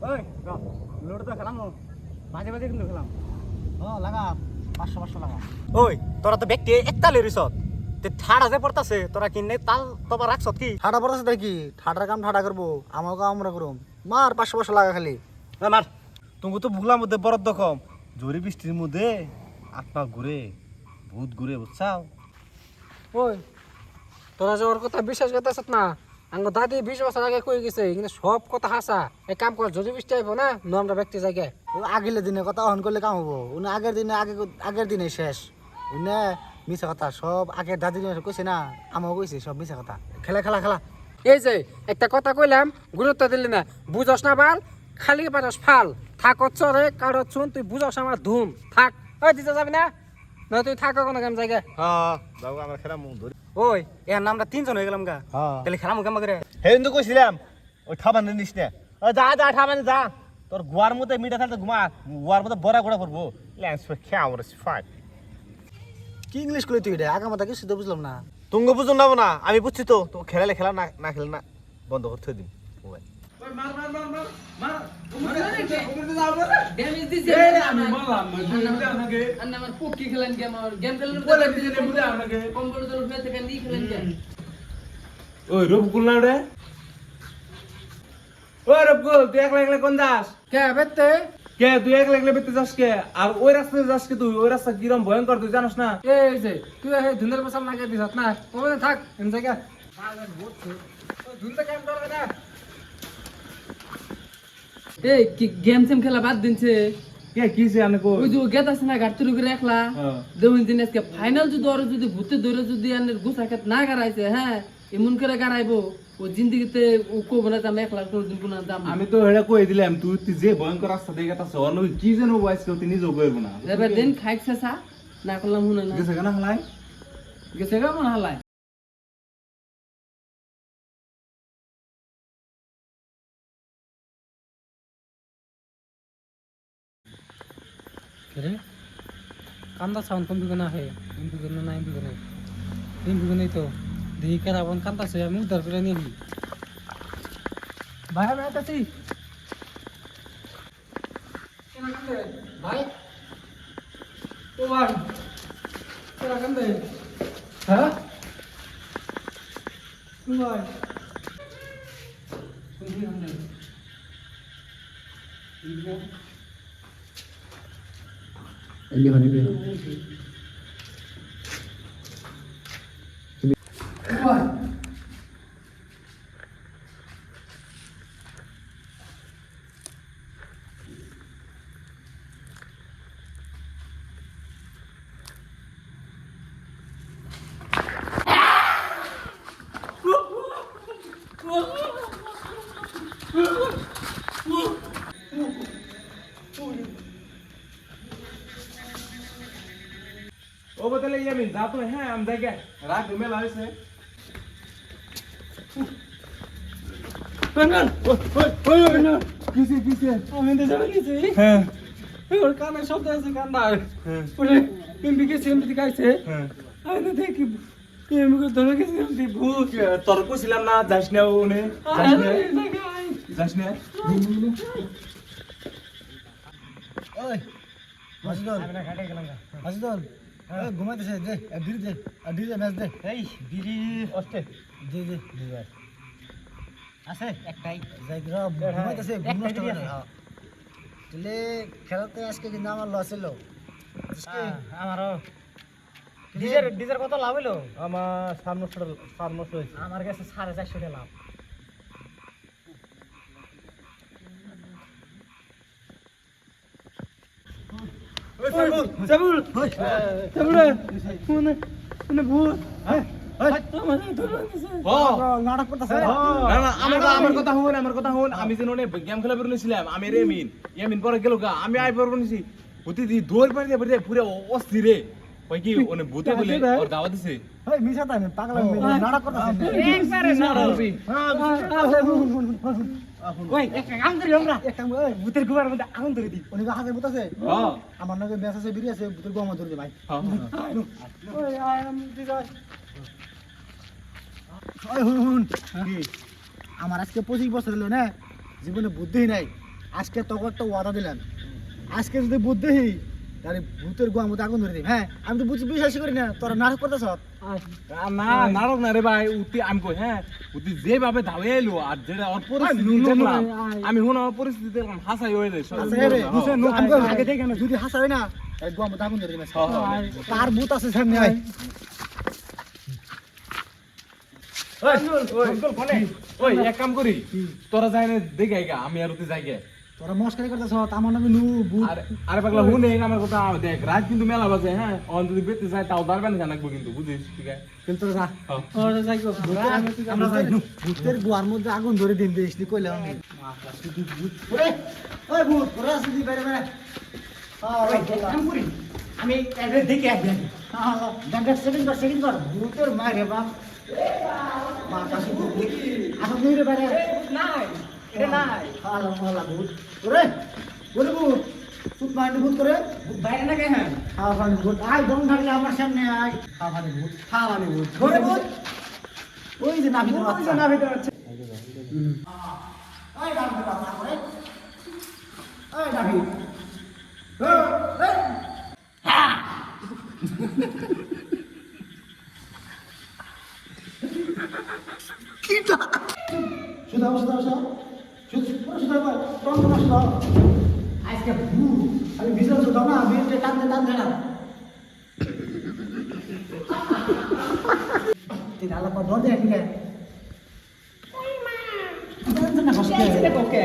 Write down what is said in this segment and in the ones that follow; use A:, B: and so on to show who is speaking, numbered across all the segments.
A: ওই লোড তো খেলাম মাঝে মাঝে কিন্তু খেলাম লাগা 500 লাগা। ওই তোরা তো ব্যক্তি একতালে রিসত তে ঠাড়া যে পড়তাছে তোরা কিনে তাল তবা রাখছত কি
B: ঠাডা পড়াছে তাই কি ঠাডার কাম ঠাডা করবো আমার কাম আমরা করুম মার 500 লাগা খালি
A: মার
C: তুমি তো ভুগলার মধ্যে বরদ্দ কম জরি বৃষ্টির মধ্যে আত্মা ঘুরে ভূত ঘুরে বুঝছাও।
D: ওই তোরা যে ওর কথা বিশ্বাস করতেছ না আঙ্গ দাদি 20 বছর আগে কই গেছে কিন্তু সব কথা হাসা এক কাম কর যদি বৃষ্টি আইব না আমরা ব্যক্তি জায়গায়
B: আগের দিনে কথা অহন করলে কাম হবো উনি আগের দিনে শেষ উনি মিছা কথা সব আগের দাদি কইছে না আমাও কইছে সব মিছা কথা খেলা খেলা খেলা
D: এই যে একটা কথা কইলাম গুরুত্ব দিলি না বুঝস না বাল খালি পারস ফাল থাকত চরে কারত চুন তুই বুঝস আমার ধুম থাক ওই দিতে যাবি না না তুই থাক কোনো কাম জায়গায়
C: হ্যাঁ যাও আমরা খেলা মুখ ধরি।
A: ওই এর নামটা 3 জন হয়ে গেলাম গা তাহলে খেলাম কেমন করে
C: হেন তো কইছিলাম ওই ঠাবান নিস না যা যা ঠাবান যা তোর গোয়ার মধ্যে মিঠা থাকতে ঘুমা গোয়ার মধ্যে বড়া গোড়া করবো ল্যান্স ফর খেয়াল ফাইট।
B: কি ইংলিশ কই তুই রে আগা মাথা কিছু তো বুঝলাম না
C: তুঙ্গ বুঝুন না না আমি বুঝছি তো তো খেলালে খেলা না খেলে না বন্ধ করতে দিন মোবাইল।
E: ওই রূপকুল না রে ওই রূপকুল তুই একলা একলা কোন যাস
D: কে বেতে
E: কে তুই একলা একলা বেতে যাস কে আর ওই রাস্তায় যাস কে তুই ওই রাস্তা কিরম ভয়ঙ্কর তুই জানিস না।
D: এই যে তুই এই ধুনের বসাল না কে দিছত না ওখানে থাক এন জায়গা ধুনতে কাম করবে না
F: এই কি গেম সেম খেলা বাদ দিনছে
E: কে কিছে আনে কো
F: ওই যে গেত আছে না গাড়তুরি করে একলা দেখুন দিন আজকে ফাইনাল যদি ওর যদি ভূতে ধরে যদি আনের গুছা খেত না গাড়াইছে হ্যাঁ এমন করে গাড়াইবো ও জিন্দিগিতে ও কো বলে দাম 1 লাখ কোনদিন কোন দাম
E: আমি তো হেডা কই দিলাম তুই তুই যে ভয়ঙ্কর রাস্তা দেখে তাছ অন্য কি যেন ওয়াইস কেউ তিনি যোগ করব না
F: এবার দিন খাইছে সা না করলাম হুনা না
E: গেছে কেন হালাই
F: গেছে গা মন হালাই
D: रे कांदा साउंड कम बिगना है इन बिगना ना इन बिगना तो देही कर अपन कांदा से हम उधर पे नहीं भाई मैं तो सी भाई तो भाई तेरा कंदे हां तू भाई तुम भी हमने
E: ও বদলে ইয়ামিন যা তো হ্যাঁ আম জায়গা রাত মেলা হইছে
D: पंगल ओए ओए ना
E: কিছে কিছে
D: আমি তো জানি কিছু
E: হ্যাঁ
D: ওর কানে শব্দ আছে কান্না ওরে এমবি কে এমবি কাইছে
E: হ্যাঁ
D: আমি তো দেখি এমবি কে ধরে গেছে এমবি ভূত
E: তোর কইছিলাম না যাস না ওনে যাস না
B: ওই মাসিদল মাসিদল ঘুমাইতেছে দে ডিজে ম্যাচ দে
A: এই বিড়ি অস্তে
B: দে
A: আছে একটাই
B: যাই ঘুমাইতেছে ঘুম নষ্ট করে না তাহলে খেলাতে আজকে কিন্তু আমার লস হলো
A: আমারও ডিজের কত লাভ হইলো
C: আমার সামনে হয়েছে
A: আমার কাছে 450 টাকা লাভ
D: চাবুল চাবুল মানে ভূত
B: নাটক করতেছে
E: আমার কথা হল আমি যেন গেম খেলা বেরোছিলাম আমি রে ইয়ামিন পরে গেল গা আমি আই পর নিছি হতে দি দৌড় পারে পারে পুরো অস্থির রে কই কি ওনে ভূতে বলে ওর দাওয়া দিছে
B: ওই মিছা তাই পাগলা নাটক করতেছে
A: একবারে নাড়বি ওই এক কাম করি আমরা
B: এক কাম ওই
A: ভূতের গুবার মধ্যে আগুন ধরে দিই
B: উনি হাতে বুতাছে
E: হ্যাঁ
B: আমার নাকি মেস আছে বিড়ি আছে বুতর গোমা ধরে দে ভাই
D: ওই আম দিদার
B: ওই হুন কি আমার আজকে 25 বছর হলো না জীবনে বুদ্ধি নাই আজকে তোকে একটা ওয়াদা দিলাম, আজকে যদি ভূত দেখি তাহলে ভূতের গোয়ার মধ্যে আগুন ধরে দিই। হ্যাঁ আমি তো বুঝি বিশ্বাসই করি না, তোরা নাটক করতেছ।
E: না নাটক না রে ভাই, উতি আমি কই হ্যাঁ উতি যেভাবে ধাওয়ে এলো আর যেটা ওর পরিস্থিতি দেখলাম আমি হুন ওর পরিস্থিতি দেখলাম হাসাই হয়ে যায়
B: আগে থেকে না যদি হাসা হয় না তাহলে গোয়ার মধ্যে আগুন ধরে দিবে। তার ভূত আছে সামনে আয়।
E: ওই এক কাম করি তোরা যাই না দেখে আইগা, আমি আর উতি যাই গে।
B: তোরা মস্কারি করতেছ, আমার নামে নু ভূত।
E: আরে পাগলা হুনে আমার কথা দেখ, রাত কিন্তু মেলা বাজে হ্যাঁ, অন যদি বেতে যায় তাও দাঁড়াবেন কেন রাখবো কিন্তু বুঝিস, ঠিক আছে
B: কিন্তু যা
F: ওরে যাই গো
B: আমরা যাই ভূতের গোয়ার মধ্যে আগুন ধরে দিন বেশি কইলাম আমি। ওরে ওই ভূত ওরা আসি দি বাইরে বাইরে।
A: আমি দেখে আসবেন
B: সেকেন্ড কর ভূতের মারে বাপ মা কাছে ভূত আসো তুই রে বাইরে
A: নাই এটা নাই
B: হালা হালা ভূত ওরে বলে ভূত সুত মাইন্ড ভূত করে
A: বাইরে না কে হ্যাঁ
B: খাওয়ানি ভূত আয় দম থাকলে আমার সামনে আয় খাওয়ানি ভূত ওরে ভূত ওই যে নাভি বাচ্চা
A: না ভিতরে আছে
B: ওই নাভি বাচ্চা করে ওই নাভি সুদাও সুদাও সুদাও টন সুদাও আজকে ভূত আমি বিজয় সুদাও না বিজয় টানতে টানতে না তিন আলা পর ধর দে ঠিক আছে না কষ্ট
A: ওকে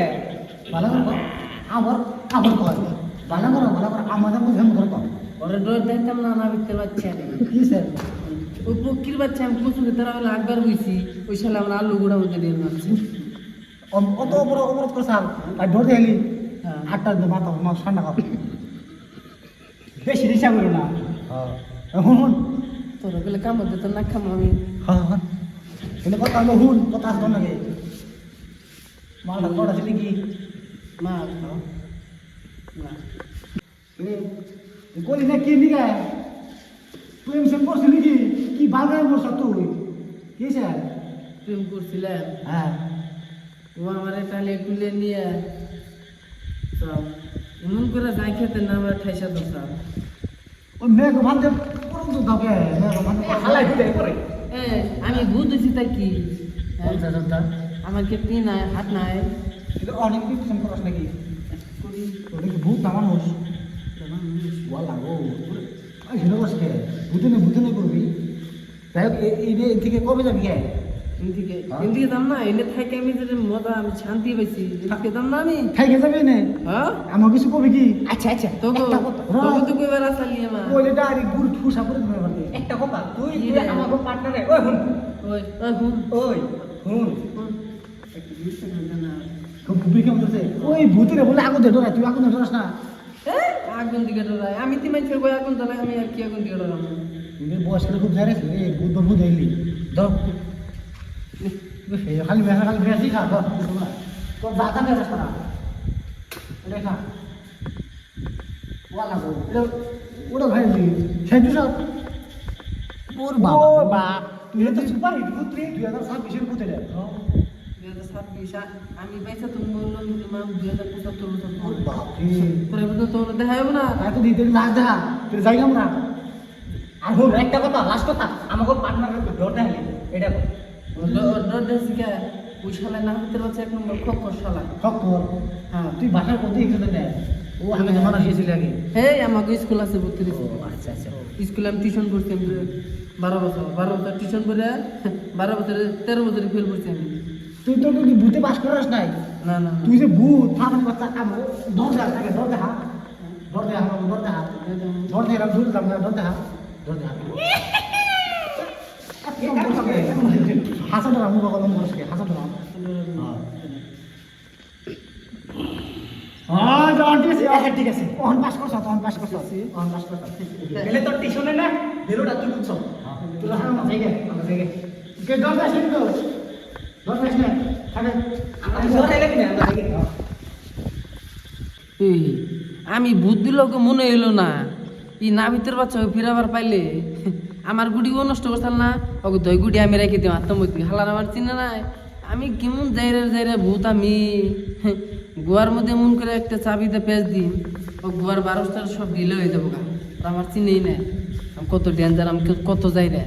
B: ভালো করে আমার আমার কর ভালো করো আমাদের মধ্যে ঘর কর
F: ওরে ডর দেখতাম না ভিতরে বাচ্চা
B: কি স্যার
F: ওই পক্ষীর বাচ্চা আমি কুসুমে তারা হলে একবার বুঝছি ওই সালে আমরা আলু গুঁড়া মধ্যে দিয়ে মারছি
B: অত বড় অবরোধ করে সাল আর ধরে এলি
F: হ্যাঁ।
B: আটটা মাথা মাছ ঠান্ডা কর
A: বেশি দিশা করো না
B: হুন
F: তোর গেলে কামড় দিত না খাম আমি
B: হ্যাঁ এনে কথা হলো হুন কথা আসতো নাকি মালটা কটা ছিল কি
F: মা খাও না
B: গলি না কি নিগা প্রেম সেম করছিস নাকি কি বাগান করছ তুই কি স্যার
F: প্রেম করছিলাম
B: হ্যাঁ
F: ও আমার টালে টুলে নিয়ে সব এমন করে যাই খেতে না আমার ঠাইসা তো সব
B: ওই মেঘ ভান্তে পড়ুন তো দাও কে মেঘ ভান্তে
A: হালাই দিতে করে
F: এ আমি ভূত হয়েছি তাই কি হ্যাঁ?
B: আচ্ছা আচ্ছা
F: আমার কেটনি নাই হাত নাই
B: কিন্তু অনেক কিছু সেম করাস নাকি
F: করি
B: ওটা কি ভূত না মানুষ ওয়ালা গো আই হিরো বসকে ভূতনে করবি তাই হোক এই থেকে কবে যাবি কে
F: এদিকে দাম না এনে থাকে আমি যে মজা আমি শান্তি পাইছি এদিকে দাম না আমি
B: খাইকে যাবি না
F: হ্যাঁ
B: আমার কিছু কবি কি
A: আচ্ছা আচ্ছা
F: তোকে
B: একটা কথা,
F: তোকে তো কইবার আসালি আমার
B: ওইটা ডাইরি গুড় ঠুসা করে দিবে আমাকে
A: একটা কথা তুই
F: কি
A: তুই
F: রে?
A: আমাকে পার্টনারে ওই হুন
F: ওই ওই হুন
A: ওই হুন
F: হুন একটু বুঝতে পারবে না
B: খুব বুবি কেমন করছে ওই ভূতের বলে আগুন দে ডরা তুই আগুন দে ডরাস না
F: এই, আগুন দিকে ডরাই আমি তো মানুষের বই আগুন জ্বালাই আমি আর কি আগুন দিকে ডরাম
B: তুই বয়স করে খুব জানিস রে ভূত বন্ধু দেখলি দাও খালি বেশি খা তোর দাদা বেরোস না এটা খা ওয়ালা গো ওটা ভাই সেন্টু সব ওর বাবা তুই তো সুপার হিট ভূত রে 2026 এর ভূত এটা
F: 2026 আমি পয়সা তো বললাম মা 2075
B: ওর বাপ
F: পরে তো তোর দেখা হবে না
B: এত দিতে লাগ দেখা তুই যাই আমরা
A: আর হুন একটা কথা লাস্ট কথা আমাকে পার্টনারের ডরটা হলে এটা কর।
F: ডর দেখছি কে ওই শালা না হতে পারছে এক নম্বর খপ্পর শালা
B: খপ্পর
F: হ্যাঁ
B: তুই বাসার কোথায় এখানে নেয় ও আগে জমানা শিয়েছিল আগে
F: হে আমাকে স্কুল আছে ভর্তি দিয়েছে
B: আচ্ছা আচ্ছা
F: স্কুলে আমি টিউশন করছি আমি 12 বছর টিউশন করে 12 বছরে 13 বছরে ফেল করছি আমি
B: তুই তো তুই ভূতে বাস করাস নাই
F: না না
B: তুই যে ভূত থামান বাচ্চা কাম দর দেখা থাকে দর দেখা দর দেখা দর দেখা দর দেখা দূর যাম না দর দেখা দর দেখা হাসা ধরা মুখ কলম বসকে হাসা ধরা হ্যাঁ জন ঠিক আছে ঠিক আছে অন পাস করছ অন পাস করছ অন পাস করছ
A: এলে তোর টিউশনে না বেরোটা তুই বুঝছ
B: তুই হাম জায়গা আমরা জায়গা কে দর দাস নি তো দর দাস না থাকে
A: আমি ধরে এলে কিনা আমরা দেখি
F: এই আমি বুদ্ধি লোক মনে এলো না ই না ভিতর বাচ্চা ফিরাবার পাইলে আমার গুড়িও নষ্ট করতাম না ওকে দই গুড়ি আমি রেখে দিই আত্মমতি হালার আমার চিনে নাই আমি কেমন যাইরে ভূত আমি গোয়ার মধ্যে এমন করে একটা চাবিতে পেঁচ দিন ও গোয়ার 12টা সব ঢিলে হয়ে যাবো গা। আর আমার চিনেই নেই আমি কত ডেঞ্জার, আমি কত যাই রে।